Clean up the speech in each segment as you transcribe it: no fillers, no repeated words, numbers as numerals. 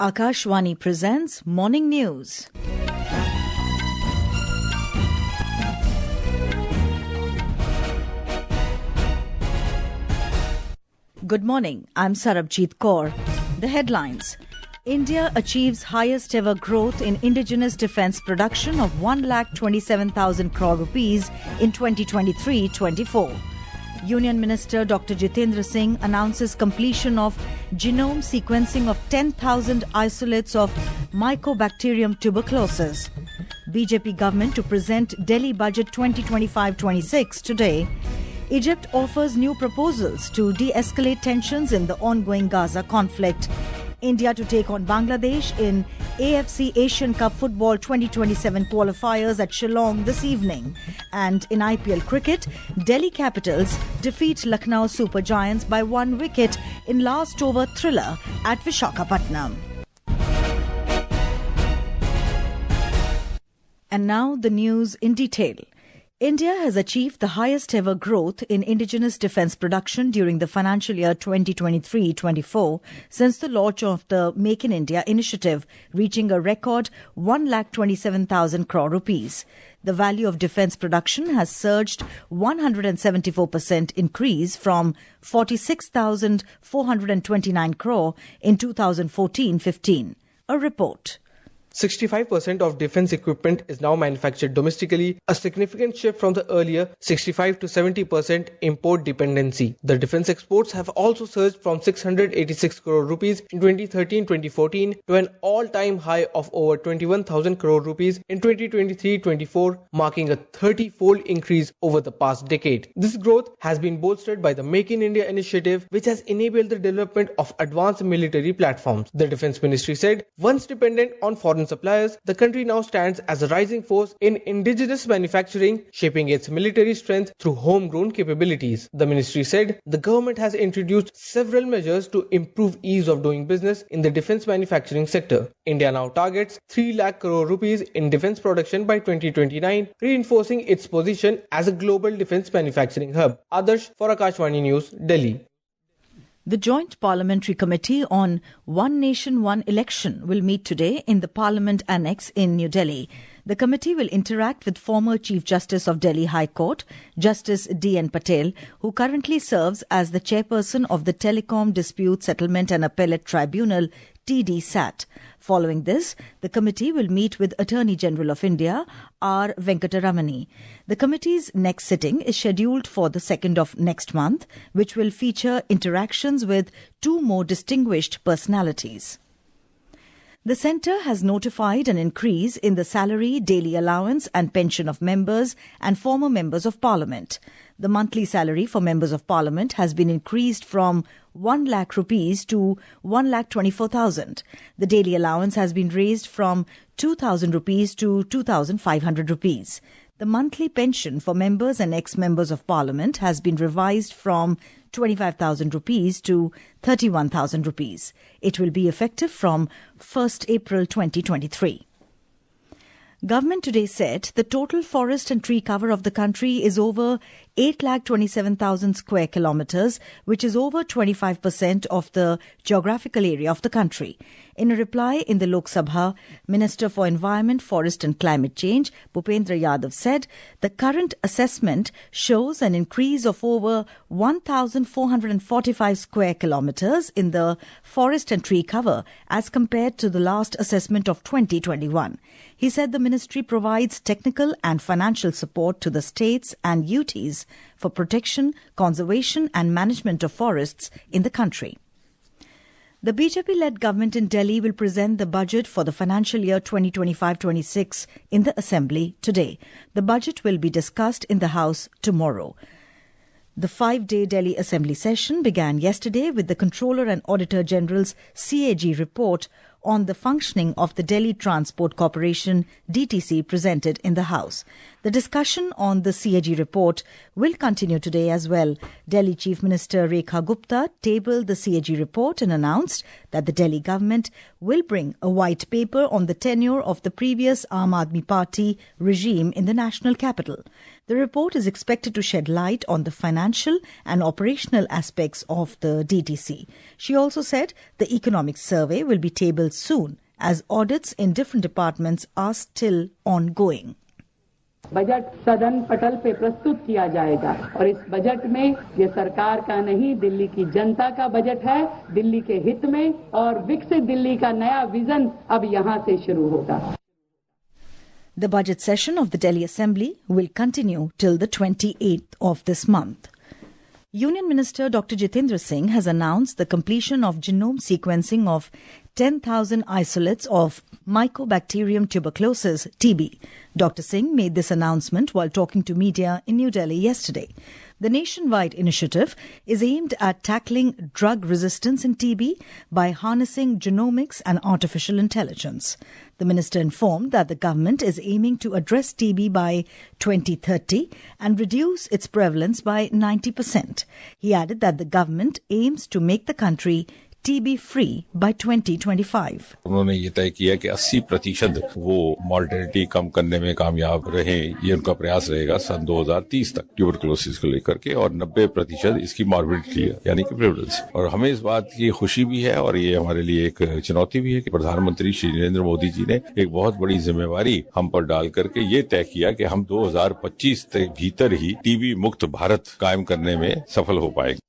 Akashvani presents Morning News. Good morning, I'm Sarabjit Kaur. The headlines. India achieves highest ever growth in indigenous defence production of 1,27,000 crore rupees in 2023-24. Union Minister Dr Jitendra Singh announces completion of genome sequencing of 10,000 isolates of Mycobacterium Tuberculosis. BJP government to present Delhi Budget 2025-26 today. Egypt offers new proposals to de-escalate tensions in the ongoing Gaza conflict. India to take on Bangladesh in AFC Asian Cup Football 2027 qualifiers at Shillong this evening. And in IPL cricket, Delhi Capitals defeat Lucknow Super Giants by 1 wicket in last over thriller at Visakhapatnam. And now the news in detail. India has achieved the highest ever growth in indigenous defence production during the financial year 2023-24 since the launch of the Make in India initiative, reaching a record 1,27,000 crore rupees. The value of defence production has surged 174% increase from 46,429 crore in 2014-15. A report. 65% of defense equipment is now manufactured domestically, a significant shift from the earlier 65 to 70% import dependency. The defense exports have also surged from 686 crore rupees in 2013-2014 to an all-time high of over 21,000 crore rupees in 2023-24, marking a 30-fold increase over the past decade. This growth has been bolstered by the Make in India initiative, which has enabled the development of advanced military platforms. The Defense Ministry said, once dependent on foreign suppliers, the country now stands as a rising force in indigenous manufacturing, shaping its military strength through homegrown capabilities. The ministry said the government has introduced several measures to improve ease of doing business in the defense manufacturing sector. India now targets 3 lakh crore rupees in defense production by 2029, reinforcing its position as a global defense manufacturing hub. Adarsh for Akashvani News, Delhi. The Joint Parliamentary Committee on One Nation, One Election will meet today in the Parliament Annex in New Delhi. The committee will interact with former Chief Justice of Delhi High Court, Justice D.N. Patel, who currently serves as the chairperson of the Telecom Dispute Settlement and Appellate Tribunal, TDSAT. Following this, the committee will meet with Attorney General of India, R. Venkataramani. The committee's next sitting is scheduled for the 2nd of next month, which will feature interactions with 2 more distinguished personalities. The Centre has notified an increase in the salary, daily allowance and pension of members and former members of Parliament. The monthly salary for members of Parliament has been increased from 1 lakh rupees to 1,24,000. The daily allowance has been raised from 2,000 rupees to 2,500 rupees. The monthly pension for members and ex-members of Parliament has been revised from 25,000 rupees to 31,000 rupees. It will be effective from 1st April 2023. Government today said the total forest and tree cover of the country is over 8,27,000 square kilometres, which is over 25% of the geographical area of the country. In a reply in the Lok Sabha, Minister for Environment, Forest and Climate Change, Bhupendra Yadav, said the current assessment shows an increase of over 1,445 square kilometres in the forest and tree cover as compared to the last assessment of 2021. He said the ministry provides technical and financial support to the states and UTs for protection, conservation and management of forests in the country. The BJP-led government in Delhi will present the budget for the financial year 2025-26 in the Assembly today. The budget will be discussed in the House tomorrow. The 5-day Delhi Assembly session began yesterday with the Controller and Auditor General's CAG report on the functioning of the Delhi Transport Corporation DTC presented in the House. The discussion on the CAG report will continue today as well. Delhi Chief Minister Rekha Gupta tabled the CAG report and announced that the Delhi government will bring a white paper on the tenure of the previous Aam Aadmi Party regime in the national capital. The report is expected to shed light on the financial and operational aspects of the DTC. She also said the economic survey will be tabled soon, as audits in different departments are still ongoing. Budget सदन पटल पे प्रस्तुत किया जाएगा और इस budget में ये सरकार का नहीं, दिल्ली की जनता का बजट है, दिल्ली के हित में, और विकसित दिल्ली का नया विजन अब यहां से शुरू होगा. The budget session of the Delhi Assembly will continue till the 28th of this month. Union Minister Dr Jitendra Singh has announced the completion of genome sequencing of 10,000 isolates of Mycobacterium Tuberculosis, TB. Dr Singh made this announcement while talking to media in New Delhi yesterday. The nationwide initiative is aimed at tackling drug resistance in TB by harnessing genomics and artificial intelligence. The minister informed that the government is aiming to address TB by 2030 and reduce its prevalence by 90%. He added that the government aims to make the country TB free by 2025. उन्होंने ये तय किया कि 80% वो mortality कम करने में कामयाब रहे, ये उनका प्रयास रहेगा सन 2030 तक ट्यूबरकुलोसिस को लेकर के, और 90% इसकी मॉर्बिडिटी है, यानी कि प्रेवलेंस. और हमें इस बात की खुशी भी है और ये हमारे लिए एक चुनौती भी है कि प्रधानमंत्री श्री नरेंद्र मोदी जी ने एक बहुत बड़ी जिम्मेवारी हम पर डाल करके ये तय किया कि हम 2025 के भीतर ही टीबी मुक्त भारत कायम करने में सफल हो पाएंगे.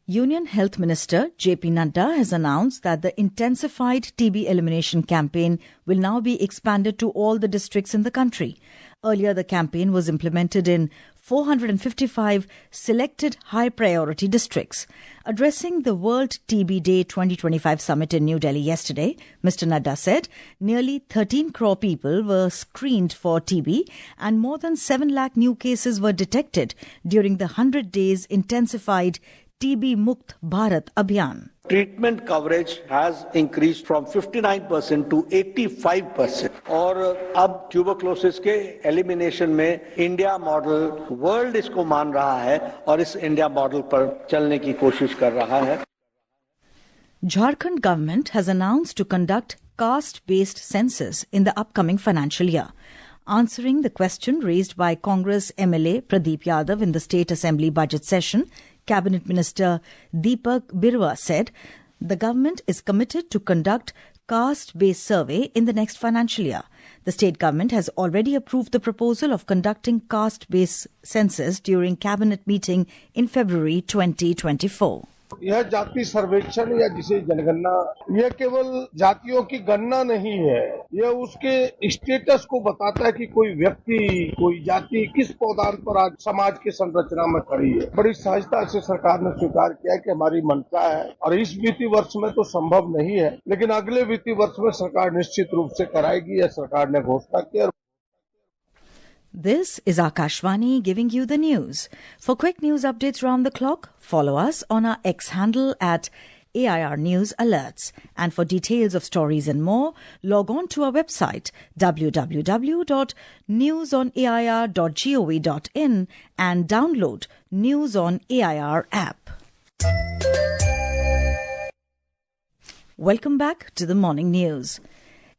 Union Health Minister J.P. Nadda has announced that the intensified TB elimination campaign will now be expanded to all the districts in the country. Earlier, the campaign was implemented in 455 selected high-priority districts. Addressing the World TB Day 2025 summit in New Delhi yesterday, Mr. Nadda said nearly 13 crore people were screened for TB and more than 7 lakh new cases were detected during the 100 days intensified TB Mukt Bharat Abhiyan. Treatment coverage has increased from 59% to 85%. और अब tuberculosis के elimination में India model world इसको मान रहा है और इस इंडिया मॉडल पर चलने की कोशिश कर रहा है. Jharkhand government has announced to conduct caste-based census in the upcoming financial year. Answering the question raised by Congress MLA Pradeep Yadav in the State Assembly budget session, Cabinet Minister Deepak Birwa said the government is committed to conduct caste-based survey in the next financial year. The state government has already approved the proposal of conducting caste-based census during cabinet meeting in February 2024. यह जाति सर्वेक्षण या जिसे जनगणना, यह केवल जातियों की गणना नहीं है, यह उसके स्टेटस को बताता है कि कोई व्यक्ति, कोई जाति किस पौधान पर आज समाज की संरचना में खड़ी है. बड़ी सहजता से सरकार ने स्वीकार किया है कि हमारी मंशा है और इस वित्तीय वर्ष में तो संभव नहीं है, लेकिन अगले वित्तीय वर्ष में सरकार निश्चित रूप से कराएगी, यह सरकार ने घोषणा की. This is Akashvani giving you the news. For quick news updates round the clock, follow us on our X handle at AIR News Alerts. And for details of stories and more, log on to our website www.newsonair.gov.in and download News on AIR app. Welcome back to the morning news.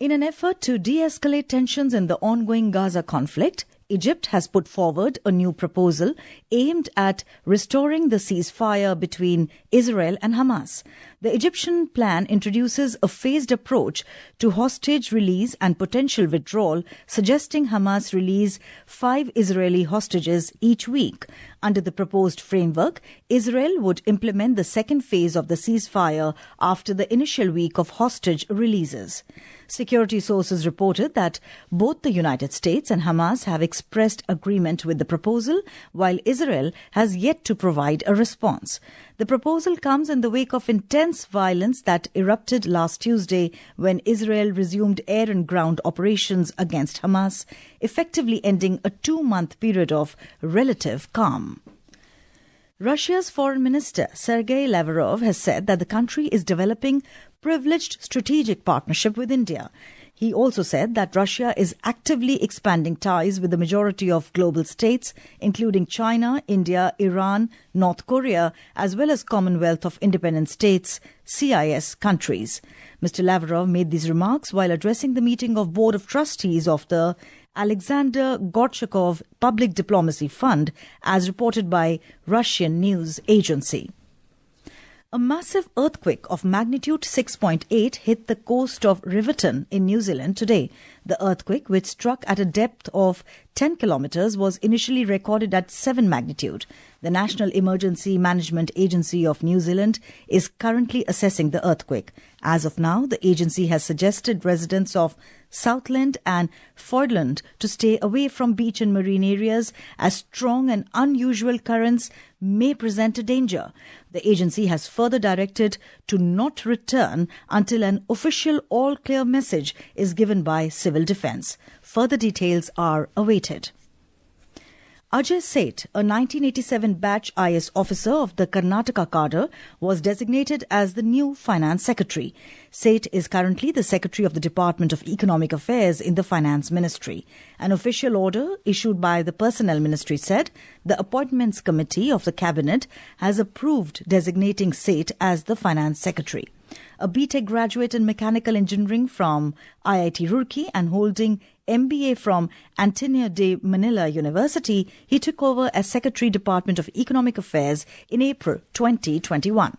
In an effort to de-escalate tensions in the ongoing Gaza conflict, Egypt has put forward a new proposal aimed at restoring the ceasefire between Israel and Hamas. The Egyptian plan introduces a phased approach to hostage release and potential withdrawal, suggesting Hamas release 5 Israeli hostages each week. Under the proposed framework, Israel would implement the second phase of the ceasefire after the initial week of hostage releases. Security sources reported that both the United States and Hamas have expressed agreement with the proposal, while Israel has yet to provide a response. The proposal comes in the wake of intense violence that erupted last Tuesday when Israel resumed air and ground operations against Hamas, effectively ending a 2-month period of relative calm. Russia's Foreign Minister Sergei Lavrov has said that the country is developing privileged strategic partnership with India. He also said that Russia is actively expanding ties with the majority of global states, including China, India, Iran, North Korea, as well as Commonwealth of Independent States, CIS countries. Mr. Lavrov made these remarks while addressing the meeting of Board of Trustees of the Alexander Gorchakov Public Diplomacy Fund, as reported by Russian news agency. A massive earthquake of magnitude 6.8 hit the coast of Riverton in New Zealand today. The earthquake, which struck at a depth of 10 kilometers, was initially recorded at 7 magnitude. The National Emergency Management Agency of New Zealand is currently assessing the earthquake. As of now, the agency has suggested residents of Southland and Fordland to stay away from beach and marine areas as strong and unusual currents may present a danger. The agency has further directed to not return until an official all-clear message is given by Civil Defence. Further details are awaited. Ajay Seth, a 1987 batch IS officer of the Karnataka cadre, was designated as the new Finance Secretary. Seth is currently the Secretary of the Department of Economic Affairs in the Finance Ministry. An official order issued by the Personnel Ministry said the Appointments Committee of the Cabinet has approved designating Seth as the Finance Secretary. A BTech graduate in mechanical engineering from IIT Roorkee and holding MBA from Antonio de Manila University, he took over as Secretary, Department of Economic Affairs in April 2021.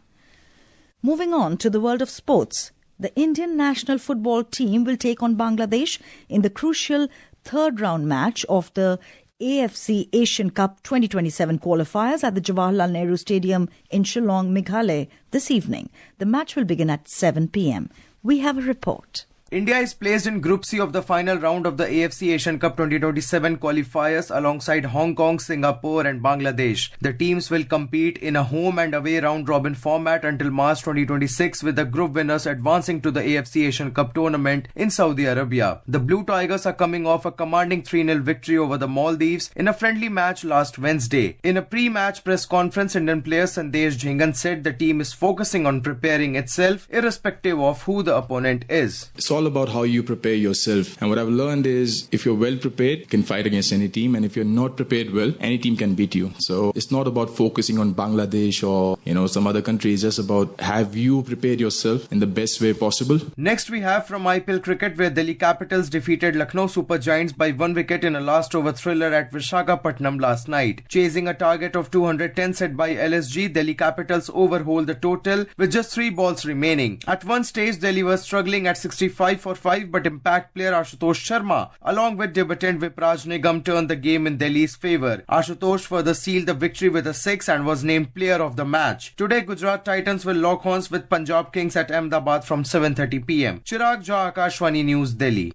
Moving on to the world of sports, the Indian national football team will take on Bangladesh in the crucial third-round match of the AFC Asian Cup 2027 qualifiers at the Jawaharlal Nehru Stadium in Shillong, Meghalaya this evening. The match will begin at 7 p.m. We have a report. India is placed in Group C of the final round of the AFC Asian Cup 2027 qualifiers alongside Hong Kong, Singapore and Bangladesh. The teams will compete in a home and away round-robin format until March 2026, with the group winners advancing to the AFC Asian Cup tournament in Saudi Arabia. The Blue Tigers are coming off a commanding 3-0 victory over the Maldives in a friendly match last Wednesday. In a pre-match press conference, Indian player Sandesh Jhingan said the team is focusing on preparing itself irrespective of who the opponent is. It's all about how you prepare yourself. And what I've learned is if you're well prepared, you can fight against any team. And if you're not prepared well, any team can beat you. So it's not about focusing on Bangladesh or, some other country. It's just about have you prepared yourself in the best way possible. Next we have from IPL cricket, where Delhi Capitals defeated Lucknow Super Giants by 1 wicket in a last over thriller at Visakhapatnam last night. Chasing a target of 210 set by LSG, Delhi Capitals overhauled the total with just 3 balls remaining. At one stage, Delhi was struggling at 65 for 5, but impact player Ashutosh Sharma along with debutant Vipraj Nigam turned the game in Delhi's favour. Ashutosh further sealed the victory with a 6 and was named player of the match. Today, Gujarat Titans will lock horns with Punjab Kings at Ahmedabad from 7:30 p.m. Chirag Jha, Akashvani News, Delhi.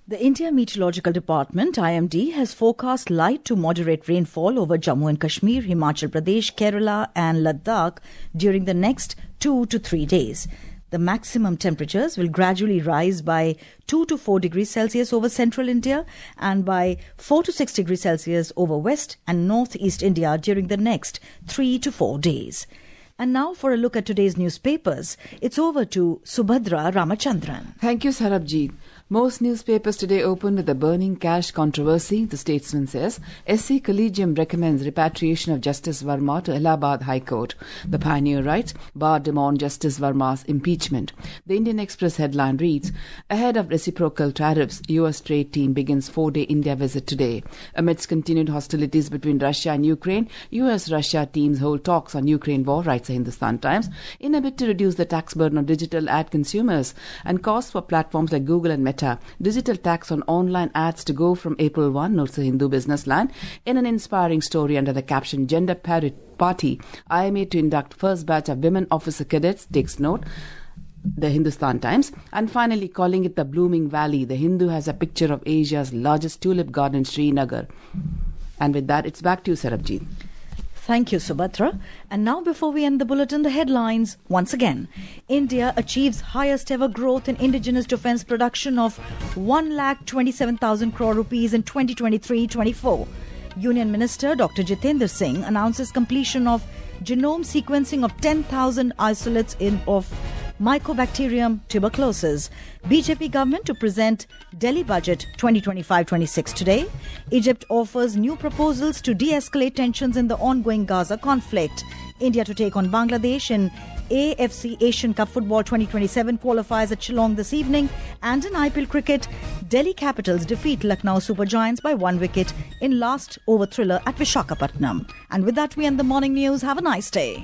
The India Meteorological Department, IMD, has forecast light to moderate rainfall over Jammu and Kashmir, Himachal Pradesh, Kerala and Ladakh during the next 2 to 3 days. The maximum temperatures will gradually rise by 2 to 4 degrees Celsius over central India and by 4 to 6 degrees Celsius over west and northeast India during the next 3 to 4 days. And now for a look at today's newspapers. It's over to Subhadra Ramachandran. Thank you, Sarabjit. Most newspapers today open with the burning cash controversy. The Statesman says, SC Collegium recommends repatriation of Justice Verma to Allahabad High Court. The Pioneer writes, Bar demand Justice Verma's impeachment. The Indian Express headline reads, ahead of reciprocal tariffs, US trade team begins 4-day India visit today. Amidst continued hostilities between Russia and Ukraine, US-Russia teams hold talks on Ukraine war, writes the Hindustan Times, in a bid to reduce the tax burden on digital ad consumers and costs for platforms like Google and Meta. Digital tax on online ads to go from April 1, notes the Hindu business line. In an inspiring story under the caption Gender Party, IMA to induct first batch of women officer cadets, takes note the Hindustan Times. And finally, calling it the Blooming Valley, the Hindu has a picture of Asia's largest tulip garden, Srinagar. And with that, it's back to you, Sarabjit. Thank you, Subhadra. And now, before we end the bulletin, the headlines once again. India achieves highest ever growth in indigenous defence production of 1,27,000 crore rupees in 2023-24. Union Minister Dr Jitendra Singh announces completion of genome sequencing of 10,000 isolates of Mycobacterium Tuberculosis. BJP government to present Delhi Budget 2025-26 today. Egypt offers new proposals to de-escalate tensions in the ongoing Gaza conflict. India to take on Bangladesh in AFC Asian Cup Football 2027 qualifiers at Shillong this evening. And in IPL cricket, Delhi Capitals defeat Lucknow Super Giants by 1 wicket in last over thriller at Visakhapatnam. And with that, we end the morning news. Have a nice day.